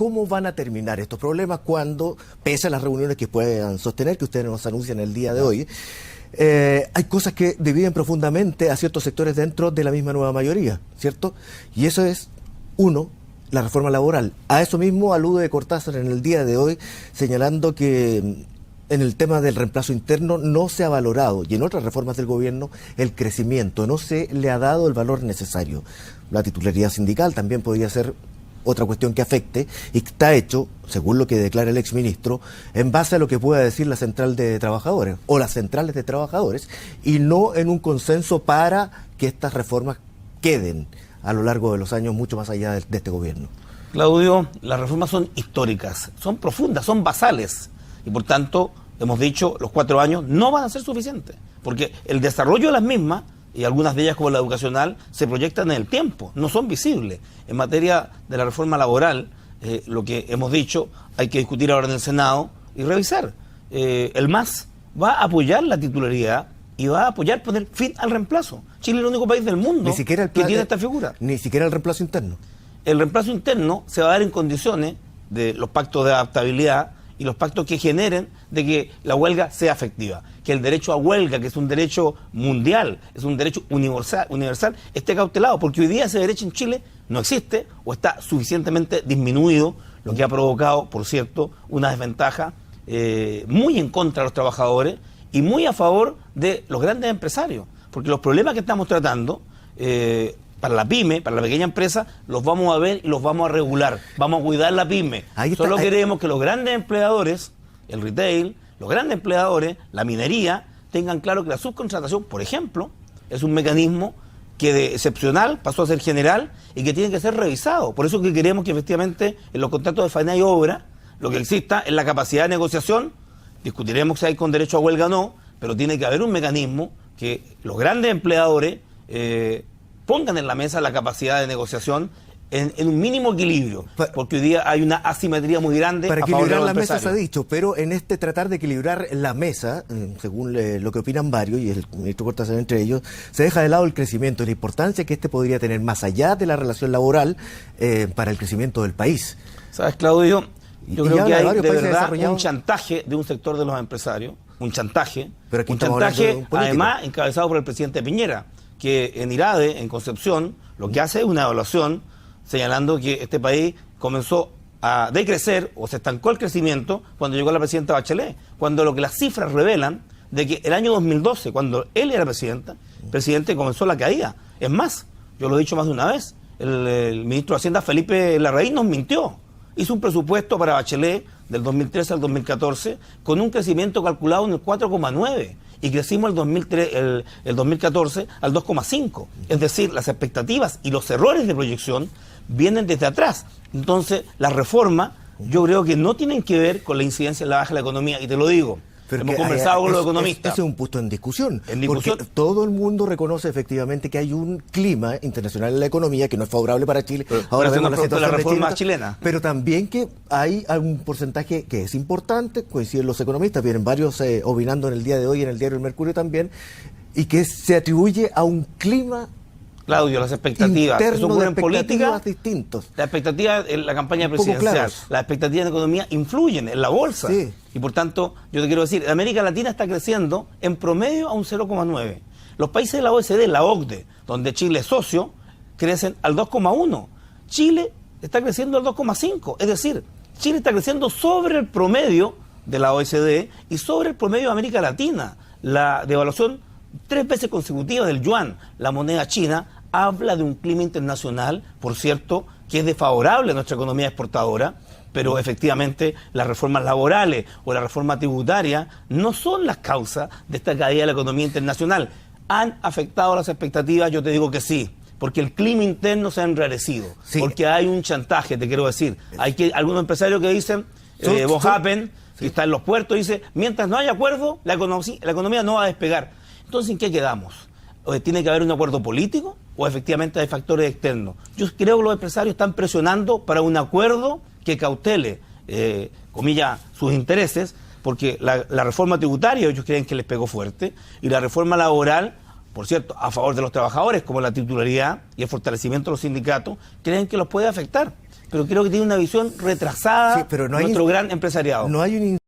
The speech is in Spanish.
¿cómo van a terminar estos problemas cuando, pese a las reuniones que puedan sostener, que ustedes nos anuncian el día de hoy, hay cosas que dividen profundamente a ciertos sectores dentro de la misma nueva mayoría, ¿cierto? Y eso es, uno, la reforma laboral. A eso mismo alude Cortázar en el día de hoy, señalando que en el tema del reemplazo interno no se ha valorado, y en otras reformas del gobierno, el crecimiento, no se le ha dado el valor necesario. La titularidad sindical también podría ser otra cuestión que afecte, y está hecho, según lo que declara el exministro, en base a lo que pueda decir la central de trabajadores, o las centrales de trabajadores, y no en un consenso para que estas reformas queden a lo largo de los años mucho más allá de este gobierno. Claudio, las reformas son históricas, son profundas, son basales, y por tanto, hemos dicho, los 4 años no van a ser suficientes, porque el desarrollo de las mismas, y algunas de ellas como la educacional, se proyectan en el tiempo, no son visibles. En materia de la reforma laboral, lo que hemos dicho, hay que discutir ahora en el Senado y revisar. El MAS va a apoyar la titularidad y va a apoyar poner fin al reemplazo. Chile es el único país del mundo que tiene esta figura. Ni siquiera el reemplazo interno. El reemplazo interno se va a dar en condiciones de los pactos de adaptabilidad y los pactos que generen de que la huelga sea efectiva, que el derecho a huelga, que es un derecho mundial, es un derecho universal, esté cautelado, porque hoy día ese derecho en Chile no existe o está suficientemente disminuido, lo que ha provocado, por cierto, una desventaja muy en contra de los trabajadores y muy a favor de los grandes empresarios, porque los problemas que estamos tratando para la pyme, para la pequeña empresa, los vamos a ver y los vamos a regular. Vamos a cuidar la pyme. Solo queremos que los grandes empleadores, el retail, los grandes empleadores, la minería, tengan claro que la subcontratación, por ejemplo, es un mecanismo que de excepcional pasó a ser general y que tiene que ser revisado. Por eso que queremos que efectivamente en los contratos de faena y obra, lo que exista es la capacidad de negociación. Discutiremos si hay con derecho a huelga o no, pero tiene que haber un mecanismo que los grandes empleadores pongan en la mesa la capacidad de negociación en un mínimo equilibrio, porque hoy día hay una asimetría muy grande para a favor de equilibrar los la mesa, empresarios. se ha dicho, pero en este tratar de equilibrar la mesa, según lo que opinan varios, y el ministro Cortázar entre ellos, se deja de lado el crecimiento y la importancia que este podría tener más allá de la relación laboral para el crecimiento del país. ¿Sabes, Claudio? Yo creo que hay de verdad un chantaje chantaje de un sector de los empresarios, un chantaje de además encabezado por el presidente Piñera, que en IRADE, en Concepción, lo que hace es una evaluación señalando que este país comenzó a decrecer o se estancó el crecimiento cuando llegó la presidenta Bachelet, cuando lo que las cifras revelan de que el año 2012, cuando él era presidente comenzó la caída. Es más, yo lo he dicho más de una vez, el ministro de Hacienda Felipe Larraín nos mintió. Hizo un presupuesto para Bachelet del 2013 al 2014 con un crecimiento calculado en el 4,9 y crecimos el 2014 al 2,5. Es decir, las expectativas y los errores de proyección vienen desde atrás. Entonces, las reformas yo creo que no tienen que ver con la incidencia en la baja de la economía, y te lo digo. Pero hemos conversado con los economistas. Ese es un punto en discusión, porque todo el mundo reconoce efectivamente que hay un clima internacional en la economía que no es favorable para Chile. Ahora vemos la situación de la reforma chilena. Pero también que hay algún porcentaje que es importante, coinciden los economistas, vienen varios opinando en el día de hoy en el diario El Mercurio también, y que se atribuye a un clima, Claudio, las expectativas, eso ocurre en política, distintos. La expectativa en la campaña presidencial, las expectativas de economía influyen en la bolsa. Sí. Y por tanto, yo te quiero decir, América Latina está creciendo en promedio a un 0,9. Los países de la OECD, la OCDE, donde Chile es socio, crecen al 2,1. Chile está creciendo al 2,5. Es decir, Chile está creciendo sobre el promedio de la OECD y sobre el promedio de América Latina. La devaluación 3 veces consecutivas del yuan, la moneda china, habla de un clima internacional, por cierto, que es desfavorable a nuestra economía exportadora, pero efectivamente las reformas laborales o la reforma tributaria no son las causas de esta caída de la economía internacional. ¿Han afectado las expectativas? Yo te digo que sí, porque el clima interno se ha enrarecido, porque hay un chantaje, te quiero decir. Hay algunos empresarios que dicen, Bohapen, que está en los puertos, dice, mientras no haya acuerdo, la economía no va a despegar. Entonces, ¿en qué quedamos? ¿Tiene que haber un acuerdo político o efectivamente hay factores externos? Yo creo que los empresarios están presionando para un acuerdo que cautele, comillas, sus intereses, porque la reforma tributaria ellos creen que les pegó fuerte, y la reforma laboral, por cierto, a favor de los trabajadores, como la titularidad y el fortalecimiento de los sindicatos, creen que los puede afectar. pero creo que tiene una visión retrasada Sí, pero no hay nuestro gran empresariado. No hay un